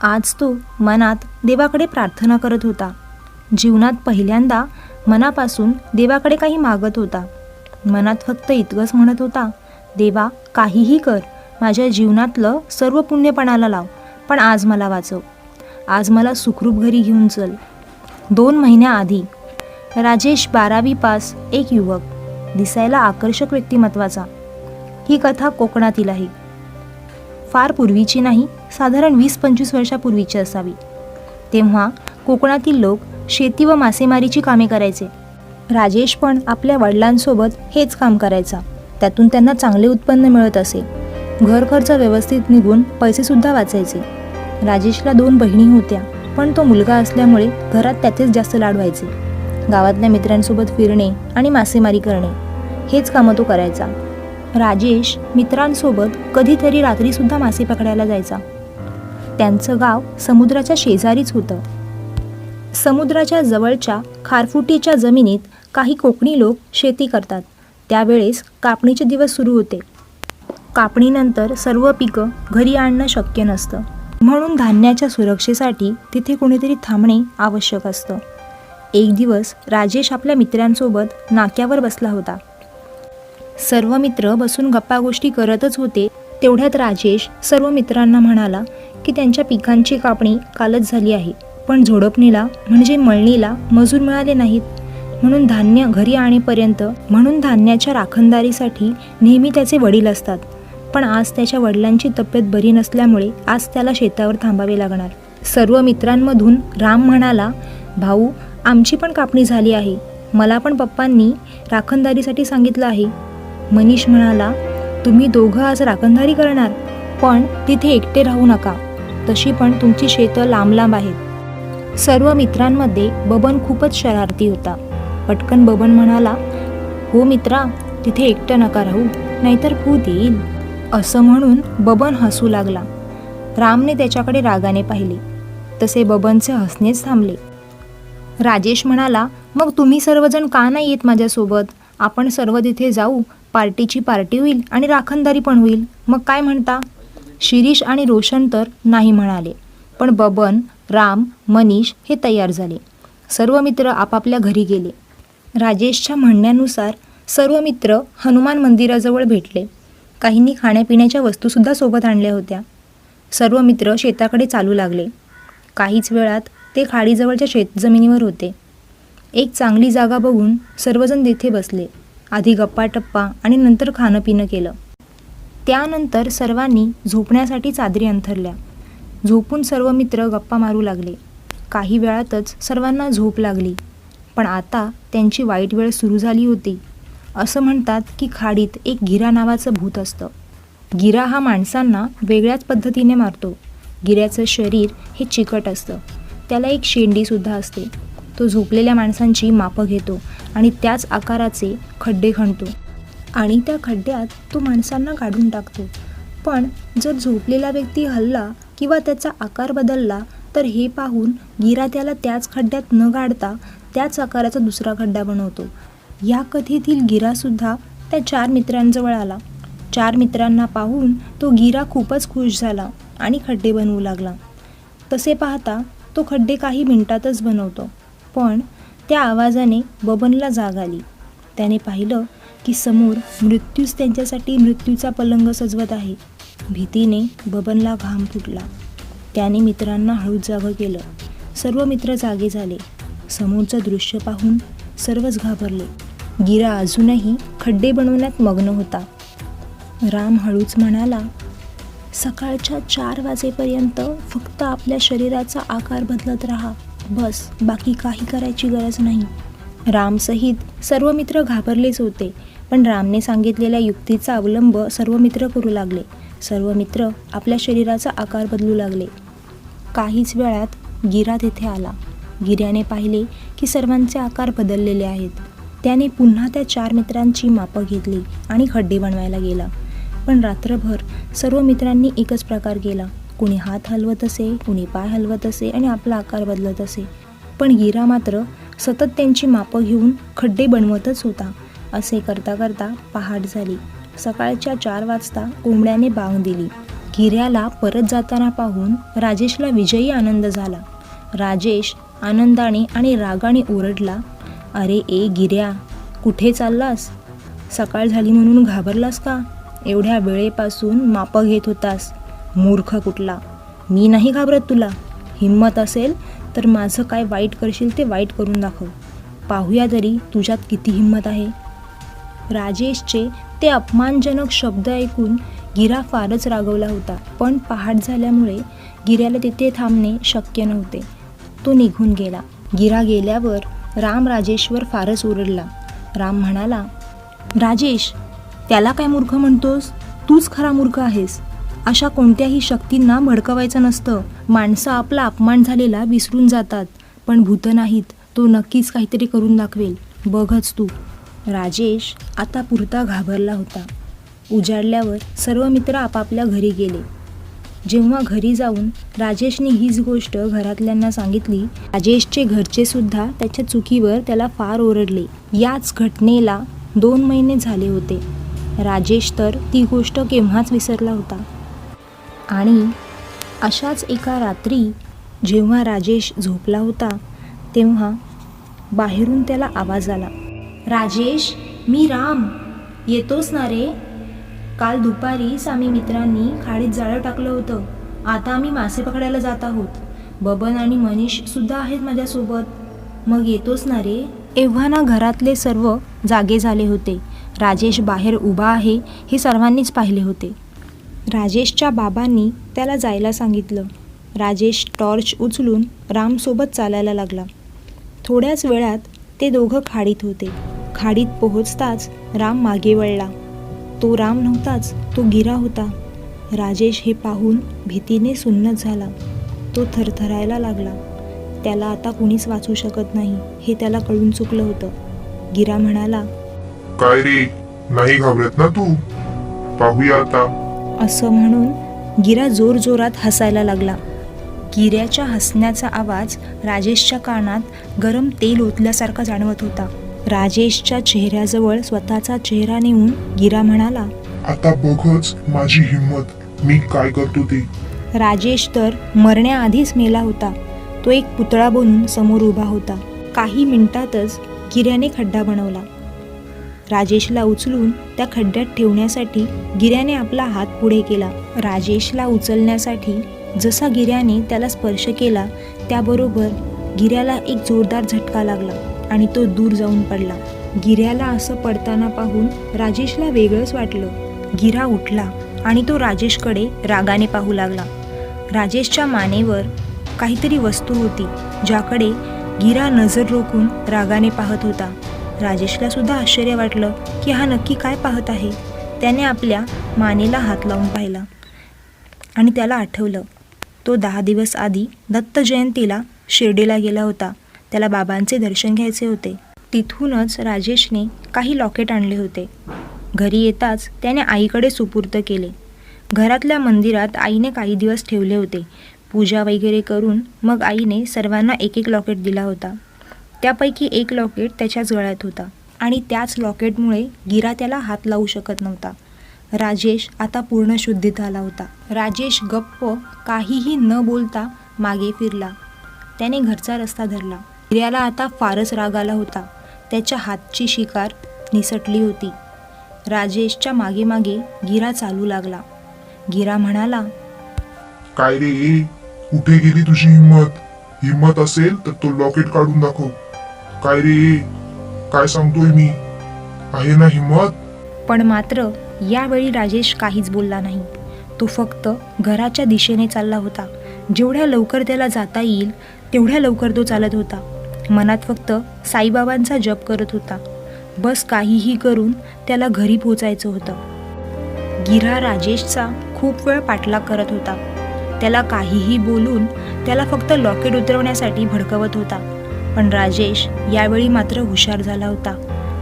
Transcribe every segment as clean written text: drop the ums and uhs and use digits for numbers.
आज तो मनात देवाकडे प्रार्थना करत होता. जीवनात पहिल्यांदा मनापासून देवाकडे काही मागत होता. मनात फक्त इतकंच म्हणत होता, देवा काहीही कर, माझ्या जीवनातलं सर्व पुण्यपणाला लाव, पण आज मला वाचव, आज मला सुखरूप घरी घेऊन चल. 2 महिन्याआधी राजेश 12वी पास, एक युवक, दिसायला आकर्षक व्यक्तिमत्वाचा. ही कथा कोकणातील आहे. फार पूर्वीची नाही, साधारण 20-25 वर्षापूर्वीची असावी. तेव्हा कोकणातील लोक शेती व मासेमारीची कामे करायचे. राजेश पण आपल्या वडिलांसोबत हेच काम करायचा. त्यातून त्यांना चांगले उत्पन्न मिळत असे. घर खर्च व्यवस्थित निघून पैसेसुद्धा वाचायचे. राजेशला 2 बहिणी होत्या, पण तो मुलगा असल्यामुळे घरात त्याचेच जास्त लाड व्हायचे. गावातल्या मित्रांसोबत फिरणे आणि मासेमारी करणे हेच कामं तो करायचा. राजेश मित्रांसोबत कधीतरी रात्रीसुद्धा मासे पकडायला जायचा. त्यांचं गाव समुद्राच्या शेजारीच होतं. समुद्राच्या जवळच्या खारफुटीच्या जमिनीत काही कोकणी लोक शेती करतात. त्यावेळेस कापणीचे दिवस सुरू होते. कापणीनंतर सर्व पिकं घरी आणणं शक्य नसतं, म्हणून धान्याच्या सुरक्षेसाठी तिथे कोणीतरी थांबणे आवश्यक असतं. एक दिवस राजेश आपल्या मित्रांसोबत नाक्यावर बसला होता. सर्व मित्र बसून गप्पागोष्टी करतच होते. तेवढ्यात राजेश सर्व मित्रांना म्हणाला की त्यांच्या पिकांची कापणी कालच झाली आहे, पण झोडपणीला म्हणजे मळणीला मजूर मिळाले नाहीत, म्हणून धान्य घरी आणेपर्यंत धान्याच्या राखणदारीसाठी नेहमी त्याचे वडील असतात. पण आज त्याच्या वडिलांची तब्येत बरी नसल्यामुळे आज त्याला शेतावर थांबावे लागणार. सर्व मित्रांमधून राम म्हणाला, भाऊ आमची पण कापणी झाली आहे, मला पण पप्पांनी राखणदारीसाठी सांगितलं आहे. मनीष म्हणाला, तुम्ही दोघं आज राखणदारी करणार, पण तिथे एकटे राहू नका, तशी पण तुमची शेतं लांब लांब आहेत. सर्व मित्रांमध्ये बबन खूपच शरारती होता. पटकन बबन म्हणाला, हो मित्रा, तिथे एकटं नका राहू, नाहीतर भूत येईल. असं म्हणून बबन हसू लागला. रामने त्याच्याकडे रागाने पाहिले, तसे बबनचे हसणेच थांबले. राजेश म्हणाला, मग तुम्ही सर्वजण का नाही येत माझ्यासोबत? आपण सर्व तिथे जाऊ, पार्टीची पार्टी होईल आणि राखणदारी पण होईल. मग काय म्हणता? शिरीष आणि रोशन तर नाही म्हणाले, पण बबन, राम, मनीष हे तयार झाले. सर्व मित्र आपापल्या घरी गेले. राजेशच्या म्हणण्यानुसार सर्व मित्र हनुमान मंदिराजवळ भेटले. काहींनी खाण्यापिण्याच्या वस्तूसुद्धा सोबत आणल्या होत्या. सर्व मित्र शेताकडे चालू लागले. काहीच वेळात ते खाडीजवळच्या शेतजमिनीवर होते. एक चांगली जागा बघून सर्वजण तिथे बसले. आधी गप्पा-टप्पा आणि नंतर खाणं पिणं केलं. त्यानंतर सर्वांनी झोपण्यासाठी चादरी अंथरल्या. झोपून सर्व मित्र गप्पा मारू लागले. काही वेळातच सर्वांना झोप लागली. पण आता त्यांची वाईट वेळ सुरू झाली होती. असं म्हणतात की खाडीत एक गिरा नावाचं भूत असतं. गिरा हा माणसांना वेगळ्याच पद्धतीने मारतो. गिऱ्याचं शरीर हे चिकट असतं. त्याला एक शेंडीसुद्धा असते. तो झोपलेल्या माणसांची मापं घेतो आणि त्याच आकाराचे खड्डे खणतो आणि त्या खड्ड्यात तो माणसांना काढून टाकतो. पण जर झोपलेला व्यक्ती हलला किंवा त्याचा आकार बदलला तर हे पाहून गिरा त्याला त्याच खड्ड्यात न काढता त्याच आकाराचा दुसरा खड्डा बनवतो. या कथेतील गिरासुद्धा त्या 4 मित्रांजवळ आला. 4 मित्रांना पाहून तो गिरा खूपच खुश झाला आणि खड्डे बनवू लागला. तसे पाहता तो खड्डे काही मिनिटातच बनवतो. पण त्या आवाजाने बबनला जाग आली. त्याने पाहिलं की समोर मृत्यूच त्यांच्यासाठी मृत्यूचा पलंग सजवत आहे. भीतीने बबनला घाम फुटला. त्याने मित्रांना हळूच जागं केलं. सर्व मित्र जागे झाले. समोरचं दृश्य पाहून सर्वच घाबरले. गिरा अजूनही खड्डे बनवण्यात मग्न होता. राम हळूच म्हणाला, सकाळच्या 4 वाजेपर्यंत फक्त आपल्या शरीराचा आकार बदलत राहा, बस, बाकी काही करायची गरज नाही. रामसहित सर्व मित्र घाबरलेच होते, पण रामने सांगितलेल्या युक्तीचा अवलंब सर्व मित्र करू लागले. सर्व मित्र आपल्या शरीराचा आकार बदलू लागले. काहीच वेळात गिरा तिथे आला. गिऱ्याने पाहिले की सर्वांचे आकार बदललेले आहेत. त्याने पुन्हा त्या 4 मित्रांची मापं घेतली आणि खड्डे बनवायला गेला. पण रात्रभर सर्व मित्रांनी एकच प्रकार केला. कुणी हात हलवत असे, कुणी पाय हलवत असे आणि आपला आकार बदलत असे. पण गिरा मात्र सतत त्यांची मापं घेऊन खड्डे बनवतच होता. असे करता करता पहाट झाली. सकाळच्या 4 वाजता कोंबड्याने बांग दिली. गिऱ्याला परत जाताना पाहून राजेशला विजयी आनंद झाला. राजेश आनंदाने आणि रागाने ओरडला, "अरे ए गिऱ्या, कुठे चाललास? सकाळ झाली म्हणून घाबरलास का? एवढ्या वेळेपासून मापं घेत होतास. मूर्ख कुठला. मी नाही घाबरत तुला. हिम्मत असेल तर माझं काय वाईट करशील ते वाईट करून दाखव. पाहूया तरी तुझ्यात किती हिम्मत आहे." राजेशचे ते अपमानजनक शब्द ऐकून गिरा फारच रागवला होता. पण पहाट झाल्यामुळे गिऱ्याला तिथे थांबणे शक्य नव्हते. तो निघून गेला. गिरा गेल्यावर राम राजेशवर फारच ओरडला. राम म्हणाला, "राजेश, त्याला काय मूर्ख म्हणतोस? तूच खरा मूर्ख आहेस. अशा कोणत्याही शक्तींना भडकवायचं नसतं. माणसं आपला अपमान झालेला विसरून जातात, पण भूत नाहीत. तो नक्कीच काहीतरी करून दाखवेल. बघच तू." राजेश आता पुरता घाबरला होता. उजाडल्यावर सर्व मित्र आपापल्या घरी गेले. जेव्हा घरी जाऊन राजेशने हीच गोष्ट घरातल्यांना सांगितली, राजेशचे घरचे सुद्धा त्याच्या चुकीवर त्याला फार ओरडले. याच घटनेला 2 महिने झाले होते. राजेश तर ती गोष्ट केव्हाच विसरला होता. आणि अशाच एका रात्री जेव्हा राजेश झोपला होता तेव्हा बाहेरून त्याला आवाज आला, "राजेश, मी राम. येतोस ना रे? काल दुपारीच आम्ही मित्रांनी खाडीत जाळं टाकलं होतं. आता आम्ही मासे पकडायला जात आहोत. बबन आणि मनीष सुद्धा आहेत माझ्यासोबत. मग येतोस ना रे?" एव्हाना घरातले सर्व जागे झाले होते. राजेश बाहेर उभा आहे हे सर्वांनीच पाहिले होते. राजेशच्या बाबांनी त्याला जायला सांगितलं. राजेश टॉर्च उचलून रामसोबत चालायला लागला. थोड्याच वेळात ते दोघं खाडीत होते. खाडीत पोहोचताच राम मागे वळला. तो राम नव्हताच, तो गिरा होता. राजेश हे पाहून भीतीने सुन्नत झाला. तो थरथरायला लागला. त्याला आता कुणीच वाचू शकत नाही हे त्याला कळून चुकलं होतं. गिरा म्हणाला, "काय रे, नाही घाबरत ना तू? पाहूया आता." असं म्हणून गिरा जोरजोरात हसायला लागला. गिऱ्याच्या हसण्याचा आवाज राजेशच्या कानात गरम तेल ओतल्यासारखा जाणवत होता. राजेशच्या चेहऱ्याजवळ स्वतःचा चेहरा नेऊन गिरा म्हणाला, "आता बघच माझी हिम्मत, मी काय करतो ते." राजेश तर मरण्याआधीच मेला होता. तो एक पुतळा बनून समोर उभा होता. काही मिनिटातच गिऱ्याने खड्डा बनवला. राजेशला उचलून त्या खड्ड्यात ठेवण्यासाठी गिऱ्याने आपला हात पुढे केला. राजेशला उचलण्यासाठी जसा गिऱ्याने त्याला स्पर्श केला त्याबरोबर गिऱ्याला एक जोरदार झटका लागला आणि तो दूर जाऊन पडला. गिऱ्याला असं पडताना पाहून राजेशला वेगळंच वाटलं. गिरा उठला आणि तो राजेशकडे रागाने पाहू लागला. राजेशच्या मानेवर काहीतरी वस्तू होती ज्याकडे गिरा नजर रोखून रागाने पाहत होता. राजेशला सुद्धा आश्चर्य वाटलं की हा नक्की काय पाहत आहे. त्याने आपल्या मानेला हात लावून पाहिला आणि त्याला आठवलं तो 10 दिवस आधी दत्त जयंतीला शिर्डीला गेला होता. त्याला बाबांचे दर्शन घ्यायचे होते. तिथूनच राजेशने काही लॉकेट आणले होते. घरी येताच त्याने आईकडे सुपूर्द केले. घरातल्या मंदिरात आईने काही दिवस ठेवले होते. पूजा वगैरे करून मग आईने सर्वांना एक एक लॉकेट दिला होता. त्यापैकी एक लॉकेट त्याच्याच गळ्यात होता आणि त्याच लॉकेटमुळे गिरा त्याला हात लावू शकत नव्हता. राजेश आता पूर्ण शुद्धीत आला होता. राजेश गप्प काहीही न बोलता मागे फिरला. त्याने घरचा रस्ता धरला. गिऱ्याला आता फारच राग आला होता. त्याच्या हातची शिकार निसटली होती. राजेशच्या मागे मागे गिरा चालू लागला. गिरा म्हणाला, "काय रे, कुठे गेली तुझी हिम्मत? हिम्मत असेल तर तो लॉकेट काढून दाखव." "काय रे, काय सांगतोय मी? आहे ना हिम्मत?" पण मात्र यावेळी राजेश काहीच बोलला नाही. तो फक्त घराच्या दिशेने चालला होता. जेवढ्या लवकर त्याला जाता येईल तेवढ्या लवकर तो चालत होता. मनात फक्त साईबाबांचा जप करत होता. बस काहीही करून त्याला घरी पोचायचं होतं. गिरा राजेशचा खूप वेळ पाठलाग करत होता. त्याला काहीही बोलून त्याला फक्त लॉकेट उतरवण्यासाठी भडकवत होता. पण राजेश यावेळी मात्र हुशार झाला होता.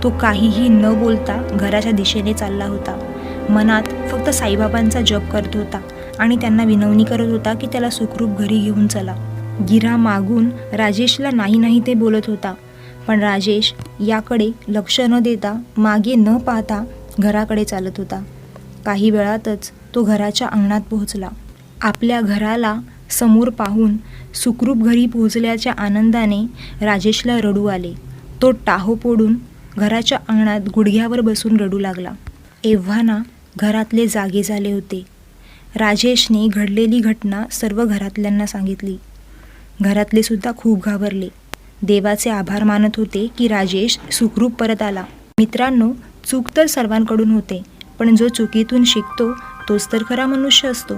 तो काहीही न बोलता घराच्या दिशेने चालला होता. मनात फक्त साईबाबांचा जप करत होता आणि त्यांना विनवणी करत होता की त्याला सुखरूप घरी घेऊन चला. गिरा मागून राजेशला नाही नाही ते बोलत होता. पण राजेश याकडे लक्ष न देता मागे न पाहता घराकडे चालत होता. काही वेळातच तो घराच्या अंगणात पोहोचला. आपल्या घराला समोर पाहून सुखरूप घरी पोहोचल्याच्या आनंदाने राजेशला रडू आले. तो टाहो पोडून घराच्या अंगणात गुडघ्यावर बसून रडू लागला. एव्हाना घरातले जागे झाले होते. राजेशने घडलेली घटना सर्व घरातल्यांना सांगितली. घरातले सुद्धा खूप घाबरले. देवाचे आभार मानत होते की राजेश सुखरूप परत आला. मित्रांनो, चूक तर सर्वांकडून होते, पण जो चुकीतून शिकतो तोच तर खरा मनुष्य असतो.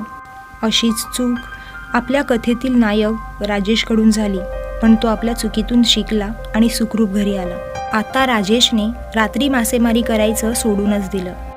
अशीच चूक आपल्या कथेतील नायक राजेशकडून झाली, पण तो आपल्या चुकीतून शिकला आणि सुखरूप घरी आला. आता राजेशने रात्री मासेमारी करायचं सोडूनच दिलं.